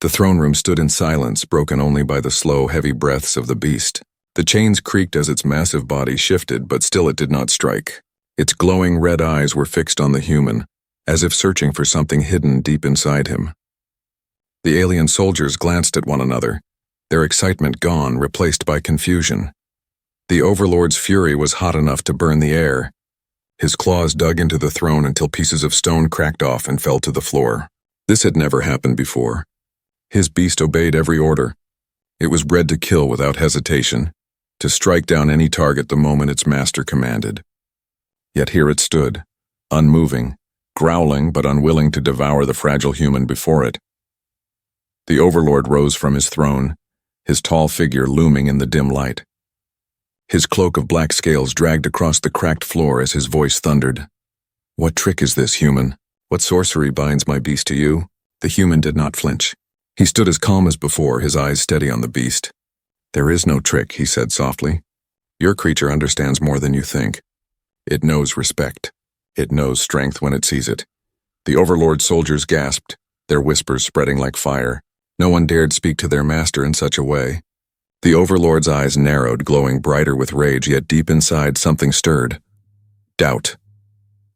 The throne room stood in silence, broken only by the slow, heavy breaths of the beast. The chains creaked as its massive body shifted, but still it did not strike. Its glowing red eyes were fixed on the human, as if searching for something hidden deep inside him. The alien soldiers glanced at one another, their excitement gone, replaced by confusion. The overlord's fury was hot enough to burn the air. His claws dug into the throne until pieces of stone cracked off and fell to the floor. This had never happened before. His beast obeyed every order. It was bred to kill without hesitation, to strike down any target the moment its master commanded. Yet here it stood, unmoving, growling but unwilling to devour the fragile human before it. The overlord rose from his throne, his tall figure looming in the dim light. His cloak of black scales dragged across the cracked floor as his voice thundered. "What trick is this, human? What sorcery binds my beast to you?" The human did not flinch. He stood as calm as before, his eyes steady on the beast. "There is no trick," he said softly. "Your creature understands more than you think. It knows respect. It knows strength when it sees it." The overlord's soldiers gasped, their whispers spreading like fire. No one dared speak to their master in such a way. The overlord's eyes narrowed, glowing brighter with rage, yet deep inside something stirred. Doubt.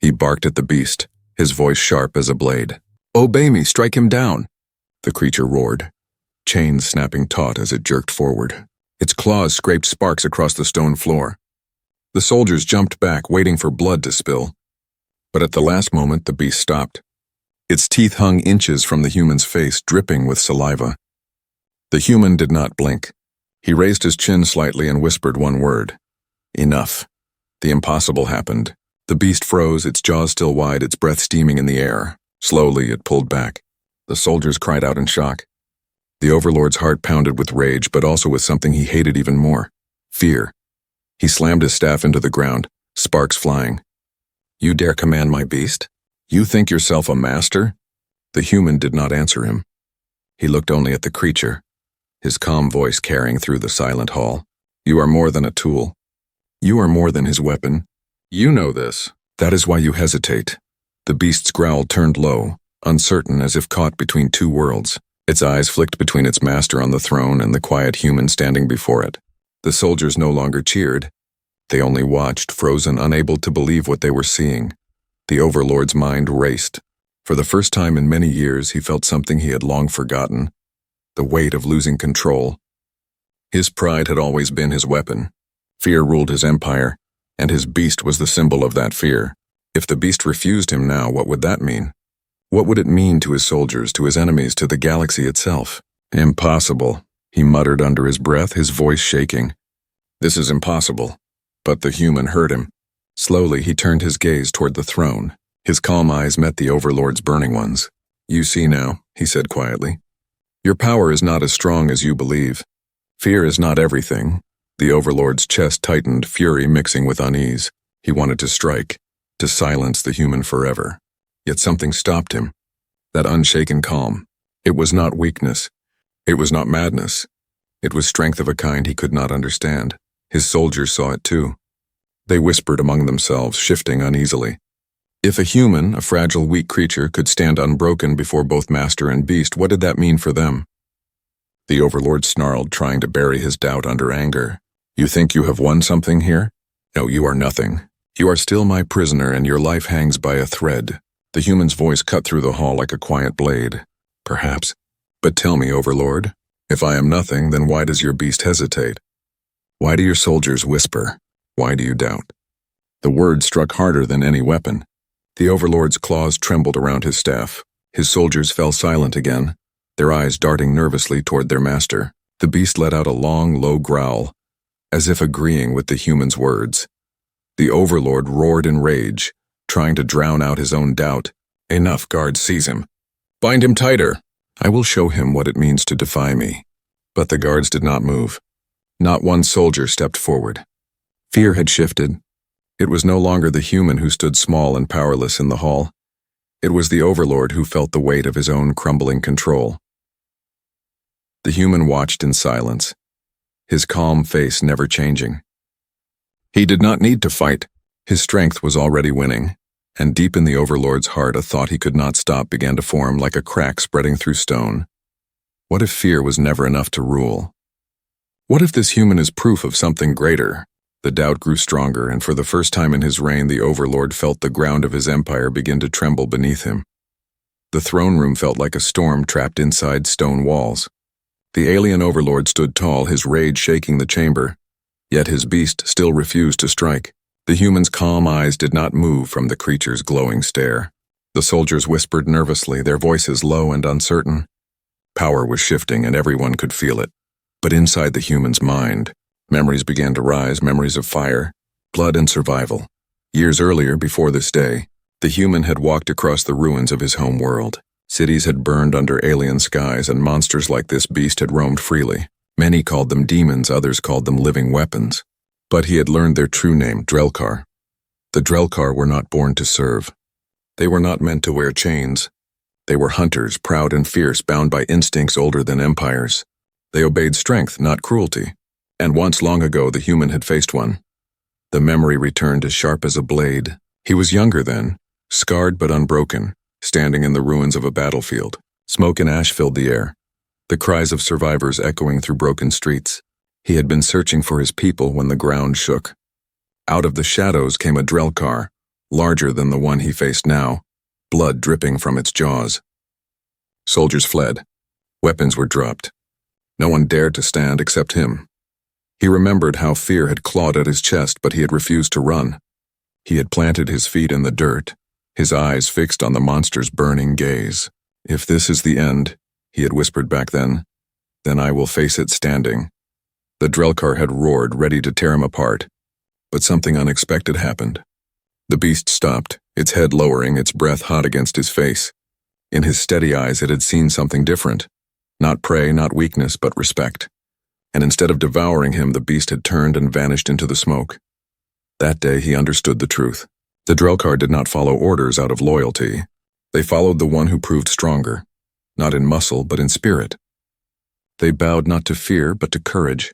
He barked at the beast, his voice sharp as a blade. "Obey me, strike him down!" The creature roared, chains snapping taut as it jerked forward. Its claws scraped sparks across the stone floor. The soldiers jumped back, waiting for blood to spill. But at the last moment, the beast stopped. Its teeth hung inches from the human's face, dripping with saliva. The human did not blink. He raised his chin slightly and whispered one word. "Enough." The impossible happened. The beast froze, its jaws still wide, its breath steaming in the air. Slowly, it pulled back. The soldiers cried out in shock. The overlord's heart pounded with rage, but also with something he hated even more. Fear. He slammed his staff into the ground, sparks flying. "You dare command my beast? You think yourself a master?" The human did not answer him. He looked only at the creature, his calm voice carrying through the silent hall. "You are more than a tool. You are more than his weapon. You know this. That is why you hesitate." The beast's growl turned low, uncertain, as if caught between two worlds. Its eyes flicked between its master on the throne and the quiet human standing before it. The soldiers no longer cheered. They only watched, frozen, unable to believe what they were seeing. The overlord's mind raced. For the first time in many years, he felt something he had long forgotten: the weight of losing control. His pride had always been his weapon. Fear ruled his empire, and his beast was the symbol of that fear. If the beast refused him now, what would that mean? What would it mean to his soldiers, to his enemies, to the galaxy itself? "Impossible," he muttered under his breath, his voice shaking. "This is impossible." But the human heard him. Slowly, he turned his gaze toward the throne. His calm eyes met the overlord's burning ones. "You see now," he said quietly. "Your power is not as strong as you believe. Fear is not everything." The overlord's chest tightened, fury mixing with unease. He wanted to strike, to silence the human forever. Yet something stopped him. That unshaken calm. It was not weakness. It was not madness. It was strength of a kind he could not understand. His soldiers saw it too. They whispered among themselves, shifting uneasily. If a human, a fragile, weak creature, could stand unbroken before both master and beast, what did that mean for them? The overlord snarled, trying to bury his doubt under anger. "You think you have won something here? No, you are nothing. You are still my prisoner, and your life hangs by a thread." The human's voice cut through the hall like a quiet blade. "Perhaps. But tell me, overlord, if I am nothing, then why does your beast hesitate? Why do your soldiers whisper? Why do you doubt?" The word struck harder than any weapon. The overlord's claws trembled around his staff. His soldiers fell silent again, their eyes darting nervously toward their master. The beast let out a long, low growl, as if agreeing with the human's words. The overlord roared in rage, trying to drown out his own doubt. "Enough, guards, seize him. Bind him tighter. I will show him what it means to defy me." But the guards did not move. Not one soldier stepped forward. Fear had shifted. It was no longer the human who stood small and powerless in the hall. It was the overlord who felt the weight of his own crumbling control. The human watched in silence, his calm face never changing. He did not need to fight. His strength was already winning, and deep in the overlord's heart a thought he could not stop began to form like a crack spreading through stone. What if fear was never enough to rule? What if this human is proof of something greater? The doubt grew stronger, and for the first time in his reign, the overlord felt the ground of his empire begin to tremble beneath him. The throne room felt like a storm trapped inside stone walls. The alien overlord stood tall, his rage shaking the chamber. Yet his beast still refused to strike. The human's calm eyes did not move from the creature's glowing stare. The soldiers whispered nervously, their voices low and uncertain. Power was shifting, and everyone could feel it. But inside the human's mind, memories began to rise, memories of fire, blood, and survival. Years earlier, before this day, the human had walked across the ruins of his home world. Cities had burned under alien skies, and monsters like this beast had roamed freely. Many called them demons, others called them living weapons. But he had learned their true name, Drelkar. The Drelkar were not born to serve. They were not meant to wear chains. They were hunters, proud and fierce, bound by instincts older than empires. They obeyed strength, not cruelty. And once long ago, the human had faced one. The memory returned as sharp as a blade. He was younger then, scarred but unbroken, standing in the ruins of a battlefield. Smoke and ash filled the air, the cries of survivors echoing through broken streets. He had been searching for his people when the ground shook. Out of the shadows came a Drelkar, larger than the one he faced now, blood dripping from its jaws. Soldiers fled. Weapons were dropped. No one dared to stand except him. He remembered how fear had clawed at his chest, but he had refused to run. He had planted his feet in the dirt, his eyes fixed on the monster's burning gaze. If this is the end, he had whispered back then I will face it standing. The Drelkar had roared, ready to tear him apart. But something unexpected happened. The beast stopped, its head lowering, its breath hot against his face. In his steady eyes, it had seen something different. Not prey, not weakness, but respect. And instead of devouring him, the beast had turned and vanished into the smoke. That day he understood the truth. The Drelkar did not follow orders out of loyalty. They followed the one who proved stronger, not in muscle, but in spirit. They bowed not to fear, but to courage.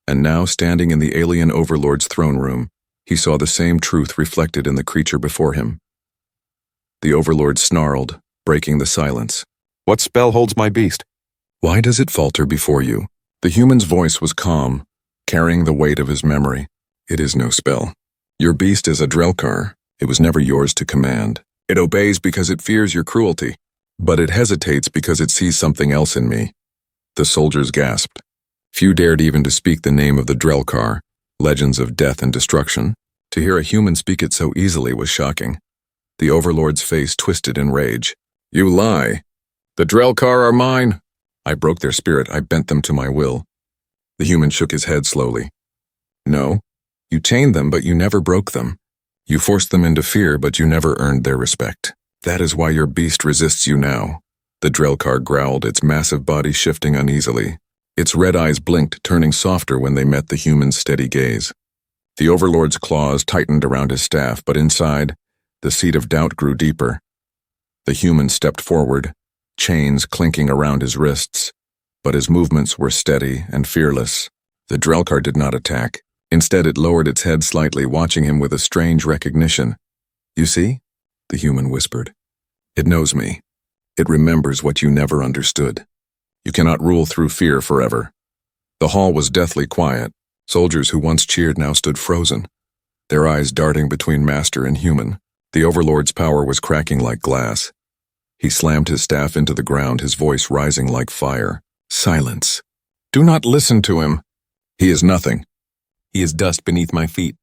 And now, standing in the alien overlord's throne room, he saw the same truth reflected in the creature before him. The overlord snarled, breaking the silence. What spell holds my beast? Why does it falter before you? The human's voice was calm, carrying the weight of his memory. It is no spell. Your beast is a Drelkar. It was never yours to command. It obeys because it fears your cruelty, but it hesitates because it sees something else in me. The soldiers gasped. Few dared even to speak the name of the Drelkar, legends of death and destruction. To hear a human speak it so easily was shocking. The overlord's face twisted in rage. You lie. The Drelkar are mine. I broke their spirit, I bent them to my will. The human shook his head slowly. No, you chained them, but you never broke them. You forced them into fear, but you never earned their respect. That is why your beast resists you now. The Drelkar growled, its massive body shifting uneasily. Its red eyes blinked, turning softer when they met the human's steady gaze. The overlord's claws tightened around his staff, but inside, the seed of doubt grew deeper. The human stepped forward, chains clinking around his wrists, but his movements were steady and fearless. The Drelkar did not attack. Instead, it lowered its head slightly, watching him with a strange recognition. You see? The human whispered. It knows me. It remembers what you never understood. You cannot rule through fear forever. The hall was deathly quiet. Soldiers who once cheered now stood frozen, their eyes darting between master and human. The overlord's power was cracking like glass. He slammed his staff into the ground, his voice rising like fire. Silence. Do not listen to him. He is nothing. He is dust beneath my feet.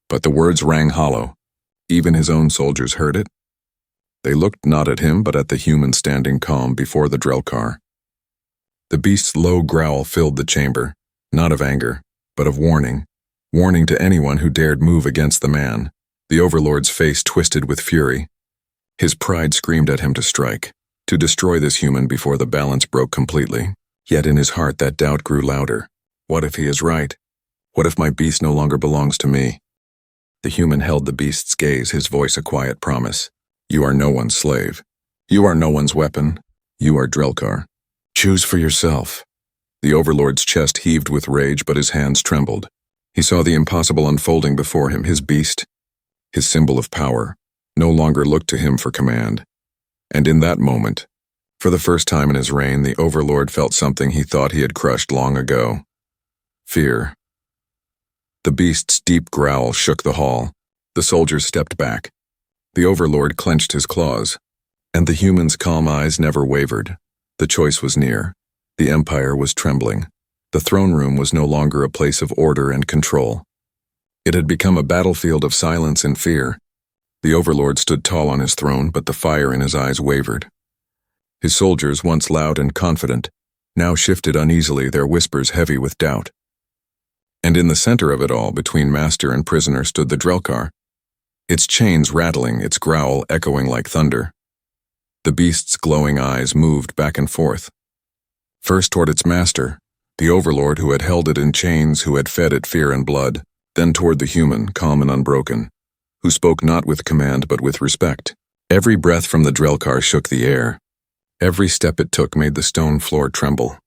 But the words rang hollow. Even his own soldiers heard it. They looked not at him, but at the human standing calm before the Drelkar. The beast's low growl filled the chamber, not of anger, but of warning. Warning to anyone who dared move against the man. The overlord's face twisted with fury. His pride screamed at him to strike, to destroy this human before the balance broke completely. Yet in his heart that doubt grew louder. What if he is right? What if my beast no longer belongs to me? The human held the beast's gaze, his voice a quiet promise. You are no one's slave. You are no one's weapon. You are Drelkar. Choose for yourself. The overlord's chest heaved with rage, but his hands trembled. He saw the impossible unfolding before him. His beast, his symbol of power, no longer looked to him for command. And in that moment, For the first time in his reign, the overlord felt something he thought he had crushed long ago. Fear. The beast's deep growl shook the hall. The soldiers stepped back. The overlord clenched his claws. And the human's calm eyes never wavered. The choice was near. The empire was trembling. The throne room was no longer a place of order and control. It had become a battlefield of silence and fear. The overlord stood tall on his throne, but the fire in his eyes wavered. His soldiers, once loud and confident, now shifted uneasily, their whispers heavy with doubt. And in the center of it all, between master and prisoner, stood the Drelkar, its chains rattling, its growl echoing like thunder. The beast's glowing eyes moved back and forth. First toward its master, the overlord who had held it in chains, who had fed it fear and blood, then toward the human, calm and unbroken, who spoke not with command but with respect. Every breath from the Drelkar shook the air. Every step it took made the stone floor tremble.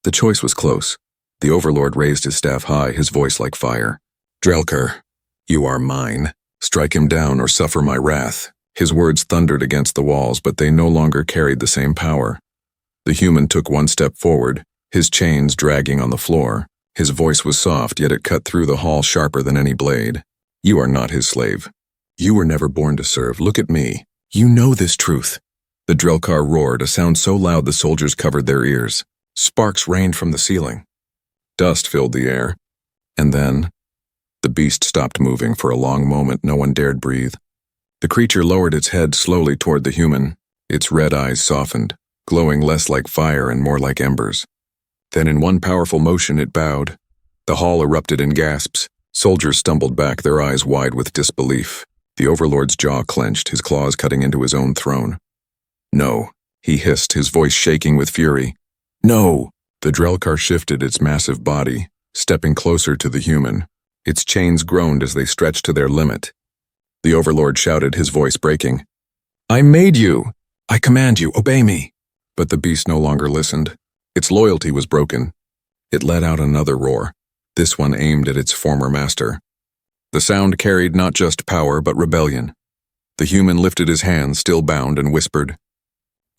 The choice was close. The overlord raised his staff high, his voice like fire. Drelkar, you are mine. Strike him down or suffer my wrath. His words thundered against the walls, but they no longer carried the same power. The human took one step forward, his chains dragging on the floor. His voice was soft, yet it cut through the hall sharper than any blade. You are not his slave. You were never born to serve. Look at me. You know this truth. The Drelkar roared, a sound so loud the soldiers covered their ears. Sparks rained from the ceiling. Dust filled the air. And then, the beast stopped moving. For a long moment, no one dared breathe. The creature lowered its head slowly toward the human. Its red eyes softened, glowing less like fire and more like embers. Then in one powerful motion it bowed. The hall erupted in gasps. Soldiers stumbled back, their eyes wide with disbelief. The overlord's jaw clenched, his claws cutting into his own throne. No, he hissed, his voice shaking with fury. No! The Drelkar shifted its massive body, stepping closer to the human. Its chains groaned as they stretched to their limit. The overlord shouted, his voice breaking. I made you! I command you, obey me! But the beast no longer listened. Its loyalty was broken. It let out another roar, this one aimed at its former master. The sound carried not just power but rebellion. The human lifted his hands, still bound, and whispered,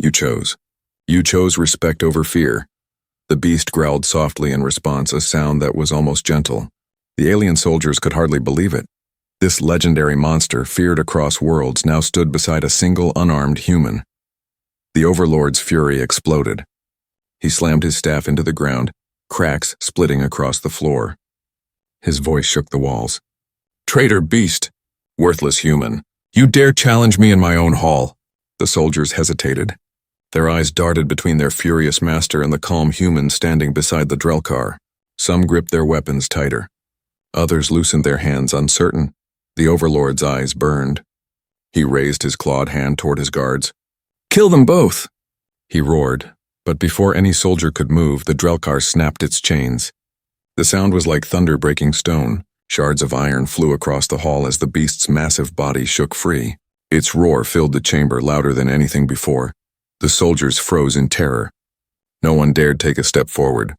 You chose. You chose respect over fear. The beast growled softly in response, a sound that was almost gentle. The alien soldiers could hardly believe it. This legendary monster, feared across worlds, now stood beside a single unarmed human. The overlord's fury exploded. He slammed his staff into the ground, cracks splitting across the floor. His voice shook the walls. Traitor beast! Worthless human! You dare challenge me in my own hall! The soldiers hesitated. Their eyes darted between their furious master and the calm human standing beside the Drelkar. Some gripped their weapons tighter. Others loosened their hands, uncertain. The overlord's eyes burned. He raised his clawed hand toward his guards. Kill them both! He roared, but before any soldier could move, the Drelkar snapped its chains. The sound was like thunder breaking stone. Shards of iron flew across the hall as the beast's massive body shook free. Its roar filled the chamber louder than anything before. The soldiers froze in terror. No one dared take a step forward.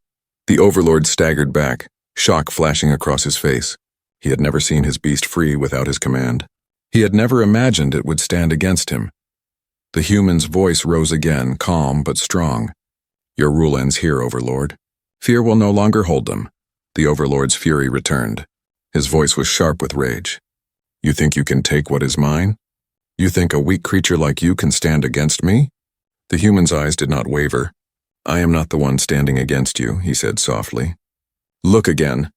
The overlord staggered back, shock flashing across his face. He had never seen his beast free without his command. He had never imagined it would stand against him. The human's voice rose again, calm but strong. Your rule ends here, overlord. Fear will no longer hold them. The overlord's fury returned. His voice was sharp with rage. You think you can take what is mine? You think a weak creature like you can stand against me? The human's eyes did not waver. I am not the one standing against you, he said softly. Look again.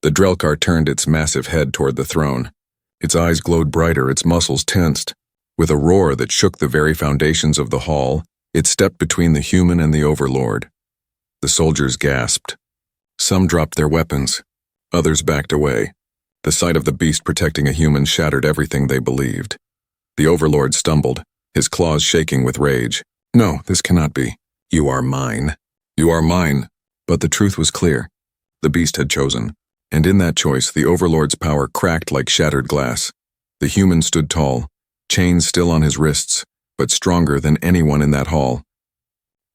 The Drelkar turned its massive head toward the throne. Its eyes glowed brighter, its muscles tensed. With a roar that shook the very foundations of the hall, it stepped between the human and the overlord. The soldiers gasped. Some dropped their weapons. Others backed away. The sight of the beast protecting a human shattered everything they believed. The overlord stumbled, his claws shaking with rage. No, this cannot be. You are mine. You are mine. But the truth was clear. The beast had chosen. And in that choice, the overlord's power cracked like shattered glass. The human stood tall, chains still on his wrists, but stronger than anyone in that hall.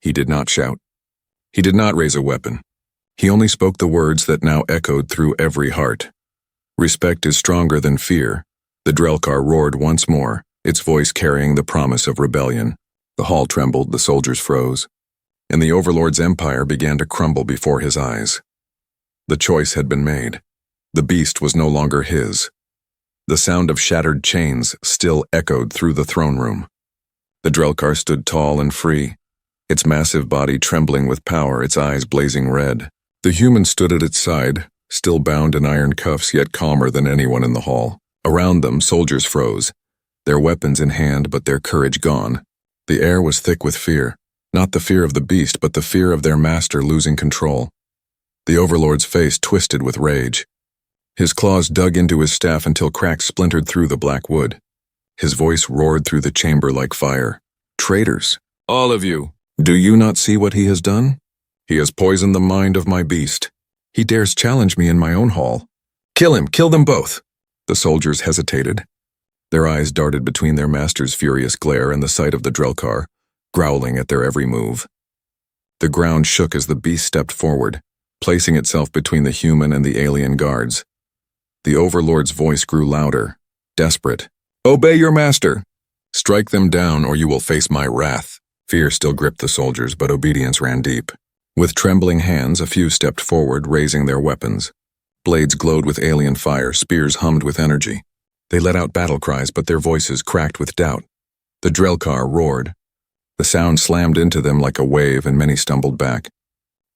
He did not shout. He did not raise a weapon. He only spoke the words that now echoed through every heart. Respect is stronger than fear. The Drelkar roared once more, its voice carrying the promise of rebellion. The hall trembled, the soldiers froze, and the overlord's empire began to crumble before his eyes. The choice had been made. The beast was no longer his. The sound of shattered chains still echoed through the throne room. The Drelkar stood tall and free, its massive body trembling with power, its eyes blazing red. The human stood at its side, still bound in iron cuffs, yet calmer than anyone in the hall. Around them, soldiers froze, their weapons in hand but their courage gone. The air was thick with fear, not the fear of the beast, but the fear of their master losing control. The overlord's face twisted with rage. His claws dug into his staff until cracks splintered through the black wood. His voice roared through the chamber like fire. Traitors, all of you, do you not see what he has done? He has poisoned the mind of my beast. He dares challenge me in my own hall. Kill him, kill them both. The soldiers hesitated. Their eyes darted between their master's furious glare and the sight of the Drelkar, growling at their every move. The ground shook as the beast stepped forward, placing itself between the human and the alien guards. The overlord's voice grew louder, desperate. Obey your master! Strike them down or you will face my wrath. Fear still gripped the soldiers, but obedience ran deep. With trembling hands, a few stepped forward, raising their weapons. Blades glowed with alien fire, spears hummed with energy. They let out battle cries, but their voices cracked with doubt. The Drelkar roared. The sound slammed into them like a wave, and many stumbled back.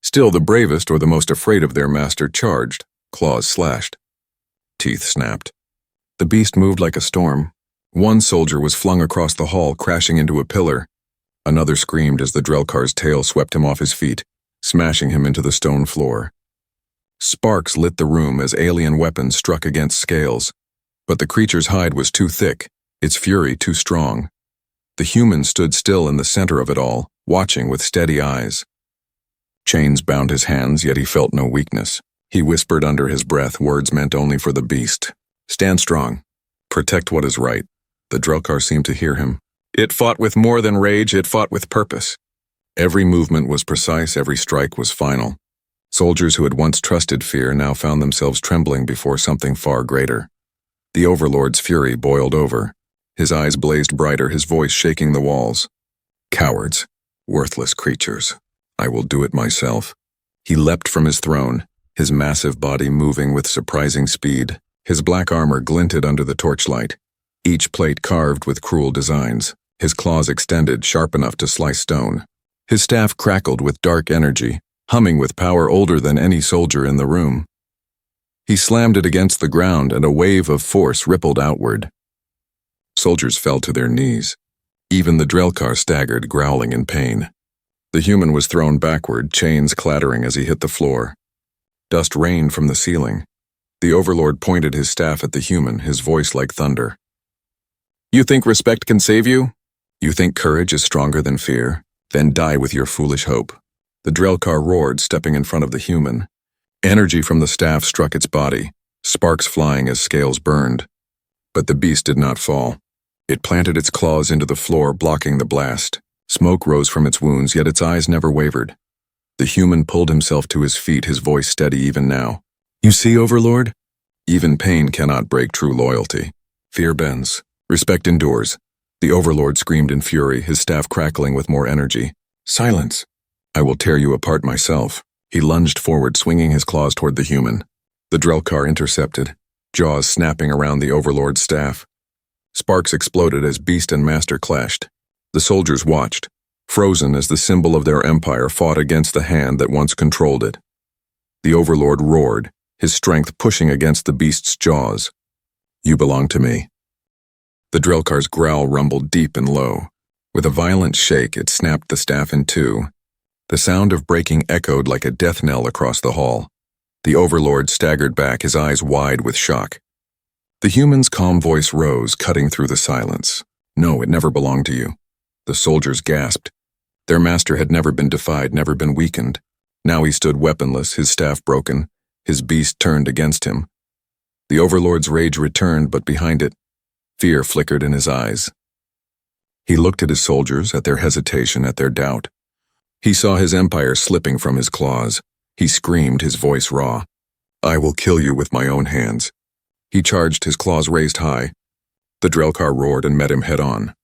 Still, the bravest or the most afraid of their master charged, claws slashed. Teeth snapped. The beast moved like a storm. One soldier was flung across the hall, crashing into a pillar. Another screamed as the Drelkar's tail swept him off his feet, smashing him into the stone floor. Sparks lit the room as alien weapons struck against scales, but the creature's hide was too thick, its fury too strong. The human stood still in the center of it all, watching with steady eyes. Chains bound his hands, yet he felt no weakness. He whispered under his breath words meant only for the beast. Stand strong. Protect what is right. The Drelkar seemed to hear him. It fought with more than rage, it fought with purpose. Every movement was precise, every strike was final. Soldiers who had once trusted fear now found themselves trembling before something far greater. The overlord's fury boiled over. His eyes blazed brighter, his voice shaking the walls. Cowards, worthless creatures. I will do it myself. He leapt from his throne, his massive body moving with surprising speed. His black armor glinted under the torchlight, each plate carved with cruel designs, his claws extended, sharp enough to slice stone. His staff crackled with dark energy, humming with power older than any soldier in the room. He slammed it against the ground, and a wave of force rippled outward. Soldiers fell to their knees. Even the Drelkar staggered, growling in pain. The human was thrown backward, chains clattering as he hit the floor. Dust rained from the ceiling. The overlord pointed his staff at the human, his voice like thunder. You think respect can save you? You think courage is stronger than fear? Then die with your foolish hope. The Drelkar roared, stepping in front of the human. Energy from the staff struck its body, sparks flying as scales burned. But the beast did not fall. It planted its claws into the floor, blocking the blast. Smoke rose from its wounds, yet its eyes never wavered. The human pulled himself to his feet, his voice steady even now. You see, Overlord? Even pain cannot break true loyalty. Fear bends. Respect endures. The Overlord screamed in fury, his staff crackling with more energy. Silence! I will tear you apart myself. He lunged forward, swinging his claws toward the human. The Drelkar intercepted, jaws snapping around the Overlord's staff. Sparks exploded as beast and master clashed. The soldiers watched, frozen as the symbol of their empire fought against the hand that once controlled it. The Overlord roared, his strength pushing against the beast's jaws. You belong to me. The Drelkar's growl rumbled deep and low. With a violent shake, it snapped the staff in two. The sound of breaking echoed like a death knell across the hall. The Overlord staggered back, his eyes wide with shock. The human's calm voice rose, cutting through the silence. No, it never belonged to you. The soldiers gasped. Their master had never been defied, never been weakened. Now he stood weaponless, his staff broken, his beast turned against him. The Overlord's rage returned, but behind it, fear flickered in his eyes. He looked at his soldiers, at their hesitation, at their doubt. He saw his empire slipping from his claws. He screamed, his voice raw. I will kill you with my own hands. He charged, his claws raised high. The Drelkar roared and met him head-on.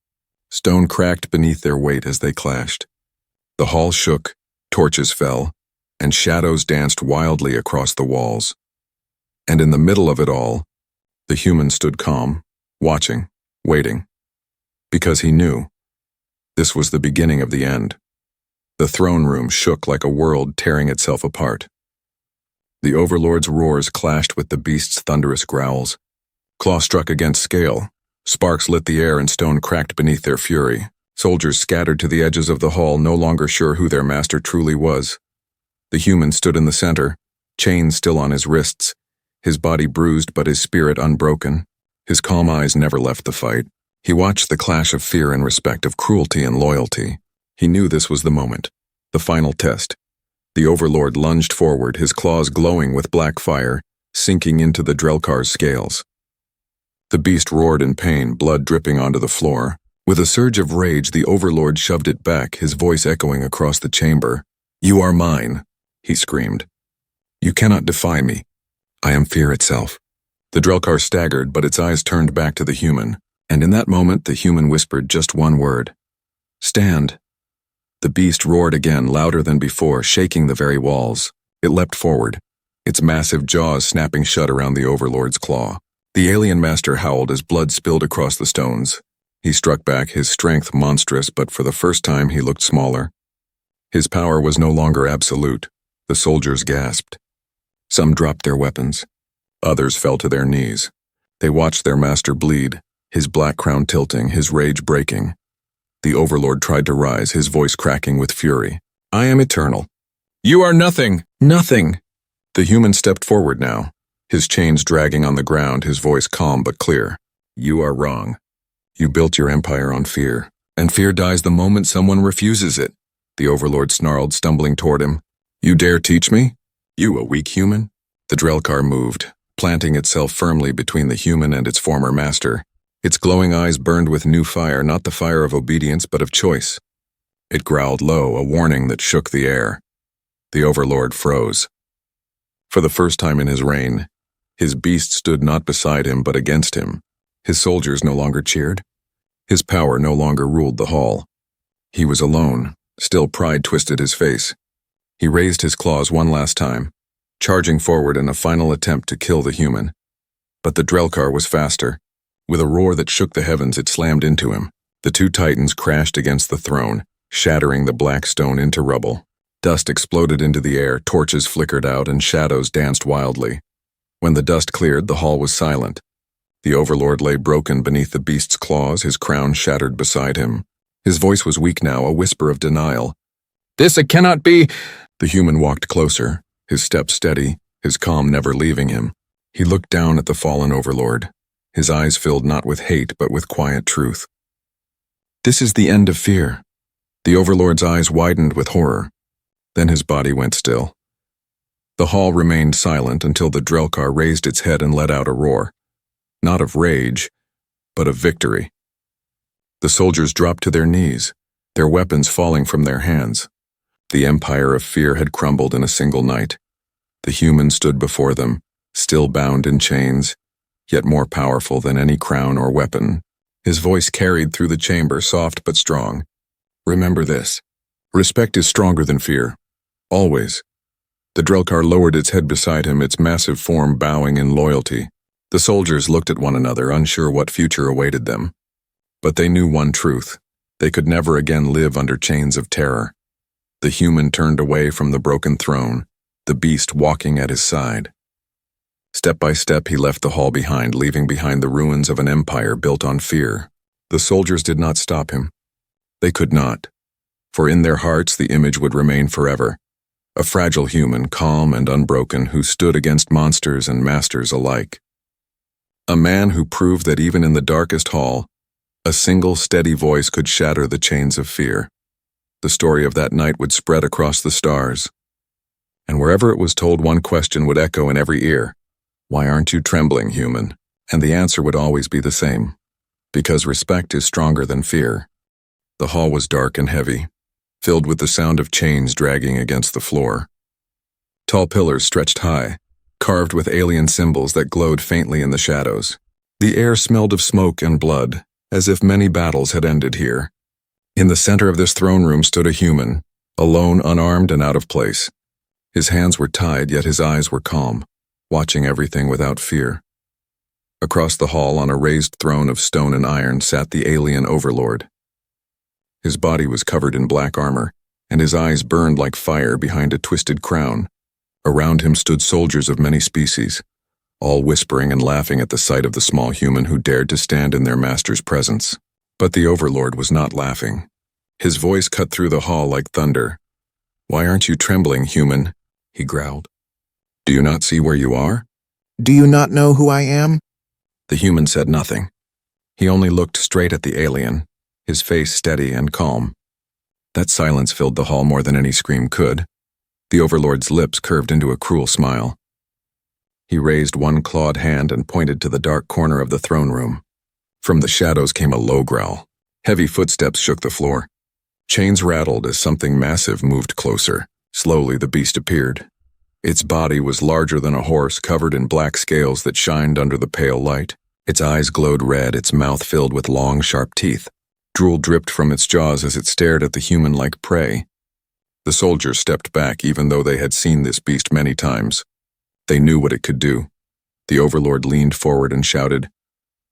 Stone cracked beneath their weight as they clashed. The hall shook, torches fell, and shadows danced wildly across the walls. And in the middle of it all, the human stood calm, watching, waiting. Because he knew. This was the beginning of the end. The throne room shook like a world tearing itself apart. The overlord's roars clashed with the beast's thunderous growls. Claw struck against scale. Sparks lit the air and stone cracked beneath their fury. Soldiers scattered to the edges of the hall, no longer sure who their master truly was. The human stood in the center, chains still on his wrists, his body bruised but his spirit unbroken. His calm eyes never left the fight. He watched the clash of fear and respect, of cruelty and loyalty. He knew this was the moment, the final test. The overlord lunged forward, his claws glowing with black fire, sinking into the Drelkar's scales. The beast roared in pain, blood dripping onto the floor. With a surge of rage, the overlord shoved it back, his voice echoing across the chamber. "You are mine," he screamed. "You cannot defy me. I am fear itself." The Drelkar staggered, but its eyes turned back to the human, and in that moment the human whispered just one word. "Stand." The beast roared again, louder than before, shaking the very walls. It leapt forward, its massive jaws snapping shut around the overlord's claw. The alien master howled as blood spilled across the stones. He struck back, his strength monstrous, but for the first time he looked smaller. His power was no longer absolute. The soldiers gasped. Some dropped their weapons. Others fell to their knees. They watched their master bleed, his black crown tilting, his rage breaking. The overlord tried to rise, his voice cracking with fury. "I am eternal. You are nothing, nothing." The human stepped forward now, his chains dragging on the ground, his voice calm but clear. "You are wrong. You built your empire on fear, and fear dies the moment someone refuses it." The overlord snarled, stumbling toward him. "You dare teach me? You, a weak human?" The Drelkar moved, planting itself firmly between the human and its former master. Its glowing eyes burned with new fire, not the fire of obedience but of choice. It growled low, a warning that shook the air. The overlord froze. For the first time in his reign, his beast stood not beside him but against him. His soldiers no longer cheered. His power no longer ruled the hall. He was alone, still pride twisted his face. He raised his claws one last time, charging forward in a final attempt to kill the human. But the Drelkar was faster. With a roar that shook the heavens, it slammed into him. The two titans crashed against the throne, shattering the black stone into rubble. Dust exploded into the air, torches flickered out, and shadows danced wildly. When the dust cleared, the hall was silent. The overlord lay broken beneath the beast's claws, his crown shattered beside him. His voice was weak now, a whisper of denial. "This it cannot be!" The human walked closer, his step steady, his calm never leaving him. He looked down at the fallen overlord, his eyes filled not with hate but with quiet truth. "This is the end of fear." The overlord's eyes widened with horror. Then his body went still. The hall remained silent until the Drelkar raised its head and let out a roar. Not of rage, but of victory. The soldiers dropped to their knees, their weapons falling from their hands. The empire of fear had crumbled in a single night. The human stood before them, still bound in chains, yet more powerful than any crown or weapon. His voice carried through the chamber, soft but strong. "Remember this. Respect is stronger than fear. Always." The Drelkar lowered its head beside him, its massive form bowing in loyalty. The soldiers looked at one another, unsure what future awaited them. But they knew one truth. They could never again live under chains of terror. The human turned away from the broken throne, the beast walking at his side. Step by step he left the hall behind, leaving behind the ruins of an empire built on fear. The soldiers did not stop him. They could not, for in their hearts the image would remain forever. A fragile human, calm and unbroken, who stood against monsters and masters alike. A man who proved that even in the darkest hall, a single steady voice could shatter the chains of fear. The story of that night would spread across the stars. And wherever it was told, one question would echo in every ear. "Why aren't you trembling, human?" And the answer would always be the same. Because respect is stronger than fear. The hall was dark and heavy, filled with the sound of chains dragging against the floor. Tall pillars stretched high, carved with alien symbols that glowed faintly in the shadows. The air smelled of smoke and blood, as if many battles had ended here. In the center of this throne room stood a human, alone, unarmed, and out of place. His hands were tied, yet his eyes were calm, watching everything without fear. Across the hall, on a raised throne of stone and iron, sat the alien overlord. His body was covered in black armor, and his eyes burned like fire behind a twisted crown. Around him stood soldiers of many species, all whispering and laughing at the sight of the small human who dared to stand in their master's presence. But the overlord was not laughing. His voice cut through the hall like thunder. "Why aren't you trembling, human?" he growled. "Do you not see where you are?" Do you not know who I am? The human said nothing. He only looked straight at the alien, his face steady and calm. That silence filled the hall more than any scream could. The overlord's lips curved into a cruel smile. He raised one clawed hand and pointed to the dark corner of the throne room. From the shadows came a low growl. Heavy footsteps shook the floor. Chains rattled as something massive moved closer. Slowly the beast appeared. Its body was larger than a horse, covered in black scales that shined under the pale light. Its eyes glowed red, its mouth filled with long, sharp teeth. Drool dripped from its jaws as it stared at the human like prey. The soldiers stepped back, even though they had seen this beast many times. They knew what it could do. The overlord leaned forward and shouted,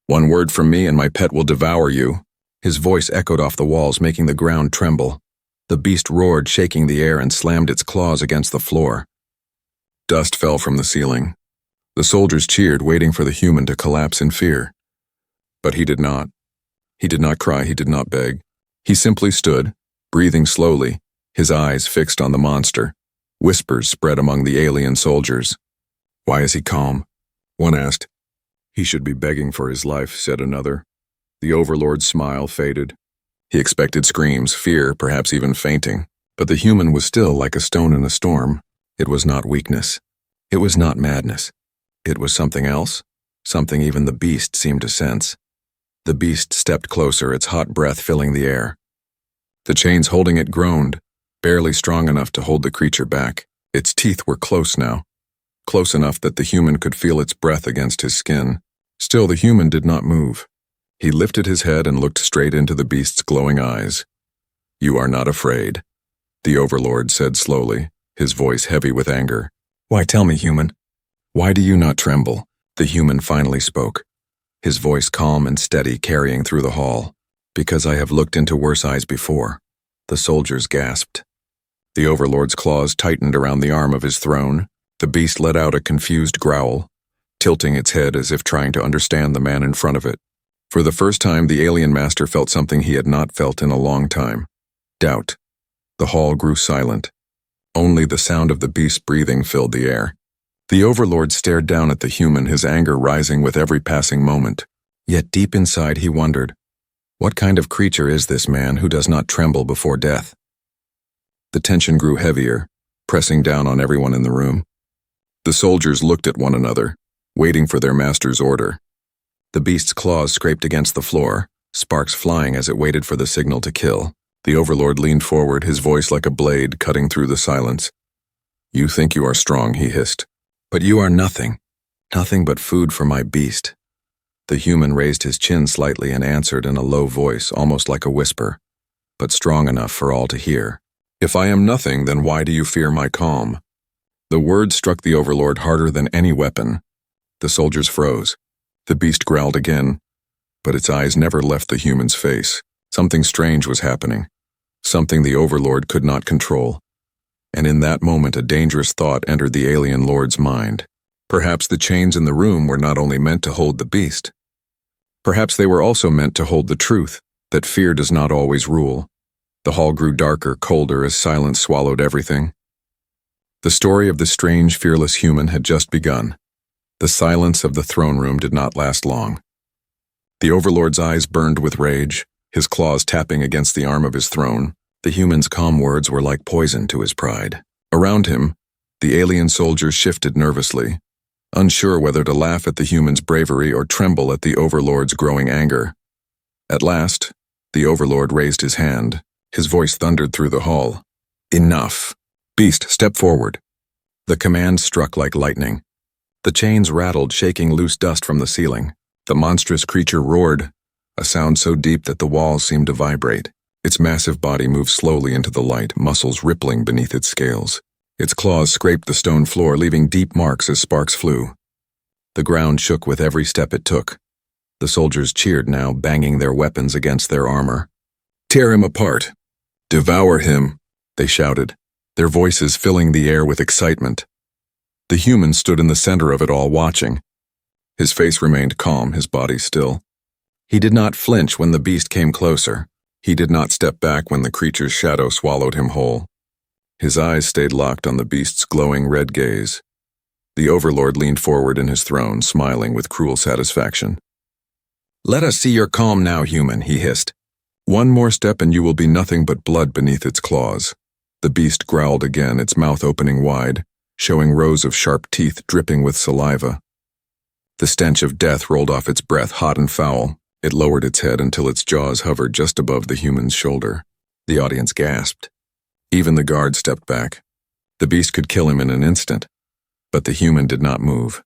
"One word from me and my pet will devour you." His voice echoed off the walls, making the ground tremble. The beast roared, shaking the air, and slammed its claws against the floor. Dust fell from the ceiling. The soldiers cheered, waiting for the human to collapse in fear. But he did not. He did not cry, he did not beg. He simply stood, breathing slowly, his eyes fixed on the monster. Whispers spread among the alien soldiers. "Why is he calm?" one asked. "He should be begging for his life," said another. The overlord's smile faded. He expected screams, fear, perhaps even fainting. But the human was still like a stone in a storm. It was not weakness. It was not madness. It was something else, something even the beast seemed to sense. The beast stepped closer, its hot breath filling the air. The chains holding it groaned, barely strong enough to hold the creature back. Its teeth were close now, close enough that the human could feel its breath against his skin. Still, the human did not move. He lifted his head and looked straight into the beast's glowing eyes. "You are not afraid," the overlord said slowly, his voice heavy with anger. "Why, tell me, human, why do you not tremble?" The human finally spoke, his voice calm and steady, carrying through the hall. "Because I have looked into worse eyes before," the soldiers gasped. The overlord's claws tightened around the arm of his throne. The beast let out a confused growl, tilting its head as if trying to understand the man in front of it. For the first time, the alien master felt something he had not felt in a long time. Doubt. The hall grew silent. Only the sound of the beast's breathing filled the air. The overlord stared down at the human, his anger rising with every passing moment. Yet deep inside he wondered, what kind of creature is this man who does not tremble before death? The tension grew heavier, pressing down on everyone in the room. The soldiers looked at one another, waiting for their master's order. The beast's claws scraped against the floor, sparks flying as it waited for the signal to kill. The overlord leaned forward, his voice like a blade cutting through the silence. "You think you are strong," he hissed. "But you are nothing. Nothing but food for my beast." The human raised his chin slightly and answered in a low voice, almost like a whisper, but strong enough for all to hear. "If I am nothing, then why do you fear my calm?" The words struck the overlord harder than any weapon. The soldiers froze. The beast growled again, but its eyes never left the human's face. Something strange was happening, something the overlord could not control. And in that moment, a dangerous thought entered the alien lord's mind. Perhaps the chains in the room were not only meant to hold the beast. Perhaps they were also meant to hold the truth, that fear does not always rule. The hall grew darker, colder, as silence swallowed everything. The story of the strange, fearless human had just begun. The silence of the throne room did not last long. The overlord's eyes burned with rage, his claws tapping against the arm of his throne. The human's calm words were like poison to his pride. Around him, the alien soldiers shifted nervously, unsure whether to laugh at the human's bravery or tremble at the overlord's growing anger. At last, the overlord raised his hand. His voice thundered through the hall. "Enough! Beast, step forward!" The command struck like lightning. The chains rattled, shaking loose dust from the ceiling. The monstrous creature roared, a sound so deep that the walls seemed to vibrate. Its massive body moved slowly into the light, muscles rippling beneath its scales. Its claws scraped the stone floor, leaving deep marks as sparks flew. The ground shook with every step it took. The soldiers cheered now, banging their weapons against their armor. "Tear him apart! Devour him!" they shouted, their voices filling the air with excitement. The human stood in the center of it all, watching. His face remained calm, his body still. He did not flinch when the beast came closer. He did not step back when the creature's shadow swallowed him whole. His eyes stayed locked on the beast's glowing red gaze. The overlord leaned forward in his throne, smiling with cruel satisfaction. "Let us see your calm now, human," he hissed. "One more step and you will be nothing but blood beneath its claws." The beast growled again, its mouth opening wide, showing rows of sharp teeth dripping with saliva. The stench of death rolled off its breath, hot and foul. It lowered its head until its jaws hovered just above the human's shoulder. The audience gasped. Even the guard stepped back. The beast could kill him in an instant, but the human did not move.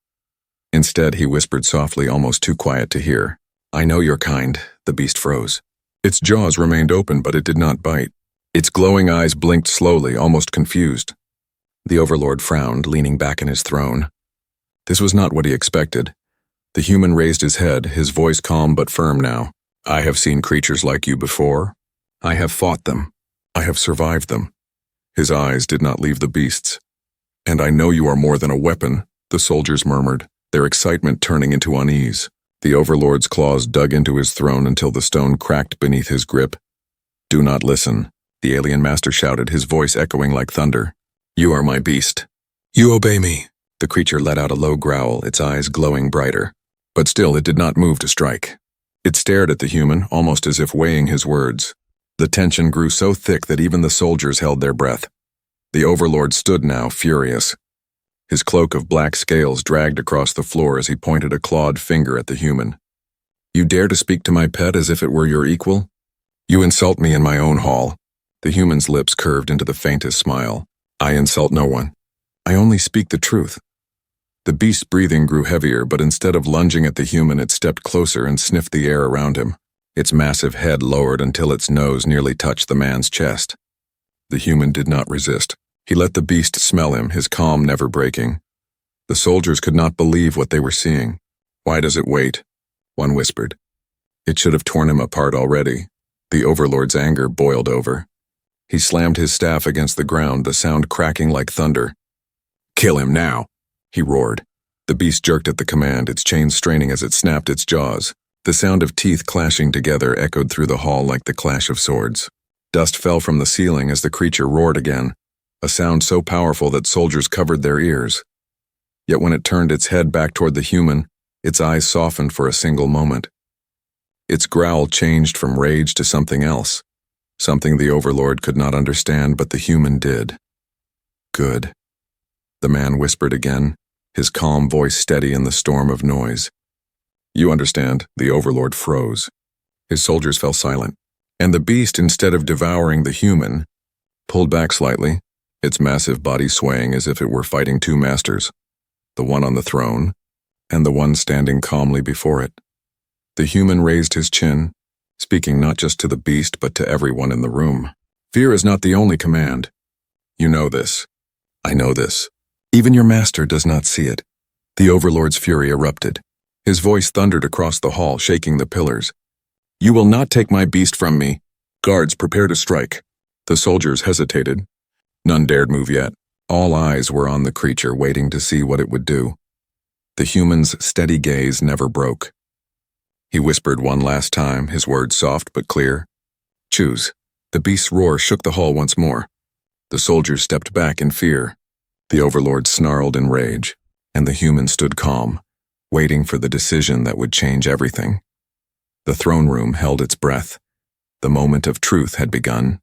Instead, he whispered softly, almost too quiet to hear. "I know your kind." The beast froze. Its jaws remained open, but it did not bite. Its glowing eyes blinked slowly, almost confused. The overlord frowned, leaning back in his throne. This was not what he expected. The human raised his head, his voice calm but firm now. "I have seen creatures like you before. I have fought them. I have survived them." His eyes did not leave the beast's. "And I know you are more than a weapon," the soldiers murmured, their excitement turning into unease. The overlord's claws dug into his throne until the stone cracked beneath his grip. "Do not listen," the alien master shouted, his voice echoing like thunder. "You are my beast. You obey me." The creature let out a low growl, its eyes glowing brighter. But still it did not move to strike. It stared at the human, almost as if weighing his words. The tension grew so thick that even the soldiers held their breath. The overlord stood now, furious. His cloak of black scales dragged across the floor as he pointed a clawed finger at the human. "You dare to speak to my pet as if it were your equal? You insult me in my own hall." The human's lips curved into the faintest smile. "I insult no one. I only speak the truth." The beast's breathing grew heavier, but instead of lunging at the human, it stepped closer and sniffed the air around him. Its massive head lowered until its nose nearly touched the man's chest. The human did not resist. He let the beast smell him, his calm never breaking. The soldiers could not believe what they were seeing. "Why does it wait?" one whispered. It should have torn him apart already. The overlord's anger boiled over. He slammed his staff against the ground, the sound cracking like thunder. "Kill him now!" he roared. The beast jerked at the command, its chains straining as it snapped its jaws. The sound of teeth clashing together echoed through the hall like the clash of swords. Dust fell from the ceiling as the creature roared again, a sound so powerful that soldiers covered their ears. Yet when it turned its head back toward the human, its eyes softened for a single moment. Its growl changed from rage to something else, something the overlord could not understand, but the human did. "Good," the man whispered again, his calm voice steady in the storm of noise. "You understand." The overlord froze. His soldiers fell silent, and the beast, instead of devouring the human, pulled back slightly, its massive body swaying as if it were fighting two masters, the one on the throne and the one standing calmly before it. The human raised his chin, speaking not just to the beast but to everyone in the room. "Fear is not the only command. You know this. I know this. Even your master does not see it." The overlord's fury erupted. His voice thundered across the hall, shaking the pillars. "You will not take my beast from me. Guards, prepare to strike." The soldiers hesitated. None dared move yet. All eyes were on the creature, waiting to see what it would do. The human's steady gaze never broke. He whispered one last time, his words soft but clear. "Choose." The beast's roar shook the hall once more. The soldiers stepped back in fear. The overlord snarled in rage, and the human stood calm, waiting for the decision that would change everything. The throne room held its breath. The moment of truth had begun.